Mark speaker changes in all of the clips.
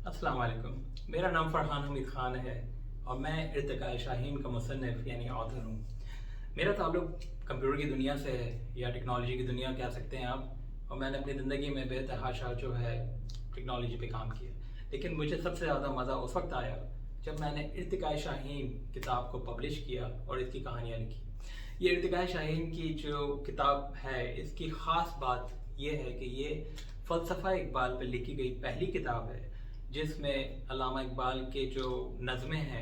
Speaker 1: अस्सलाम वालेकुम। मेरा नाम फरहान हमीद ख़ान है और मैं इर्तिक़ाए शाहीन का मुसन्निफ़ यानी ऑथर हूँ। मेरा ताल्लुक़ कंप्यूटर की दुनिया से है या टेक्नोलॉजी की दुनिया कह सकते हैं आप, और मैंने अपनी ज़िंदगी में बेतहाशा जो है टेक्नोलॉजी पे काम किया। लेकिन मुझे सबसे ज़्यादा मज़ा उस वक्त आया जब मैंने इर्तिक़ाए शाहीन किताब को पब्लिश किया और इसकी कहानियाँ लिखी। ये इर्तिक़ाए शाहीन की जो किताब है, इसकी ख़ास बात ये है कि ये फ़लसफ़ा इक़बाल पर लिखी गई पहली किताब है जिसमें अल्लामा इक़बाल के जो नज़्में हैं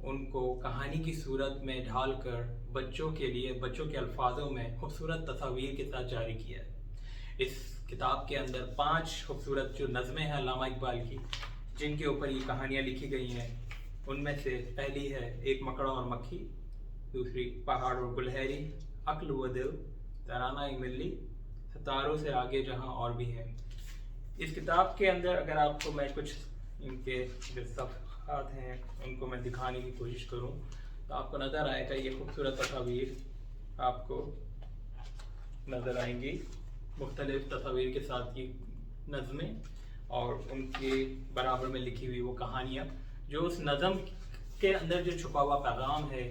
Speaker 1: उनको कहानी की सूरत में ढाल कर बच्चों के लिए बच्चों के अल्फाजों में खूबसूरत तस्वीर के साथ जारी किया है। इस किताब के अंदर 5 खूबसूरत जो नज़्में हैं अल्लामा इक़बाल की, जिनके ऊपर ये कहानियाँ लिखी गई हैं, उनमें से पहली है एक मकड़ा और मक्खी, दूसरी पहाड़ और गुलहरी, अक्ल व दिल, तराना मिल्ली, सितारों से आगे जहाँ और भी हैं। इस किताब के अंदर अगर आपको मैं कुछ इनके जो सफ़हात हैं उनको मैं दिखाने की कोशिश करूं तो आपको नज़र आएगा ये खूबसूरत तस्वीर आपको नज़र आएंगी। मुख्तलिफ़ तस्वीर के साथ ये नज़में और उनके बराबर में लिखी हुई वो कहानियाँ, जो उस नज़म के अंदर जो छुपा हुआ पैगाम है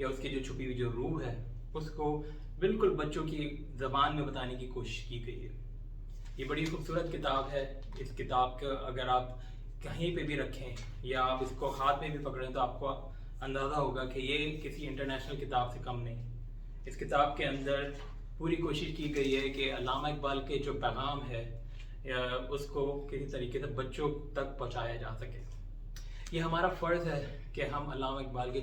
Speaker 1: या उसकी जो छुपी हुई जो रूह है उसको बिल्कुल बच्चों की ज़बान में बताने की कोशिश की गई है। ये बड़ी खूबसूरत किताब है। इस किताब को अगर आप कहीं पे भी रखें या आप इसको हाथ में भी पकड़ें तो आपको अंदाज़ा होगा कि ये किसी इंटरनेशनल किताब से कम नहीं। इस किताब के अंदर पूरी कोशिश की गई है कि अल्लामा इक़बाल के जो पैगाम है उसको किसी तरीके से बच्चों तक पहुँचाया जा सके। ये हमारा फ़र्ज़ है कि हम अल्लामा इक़बाल के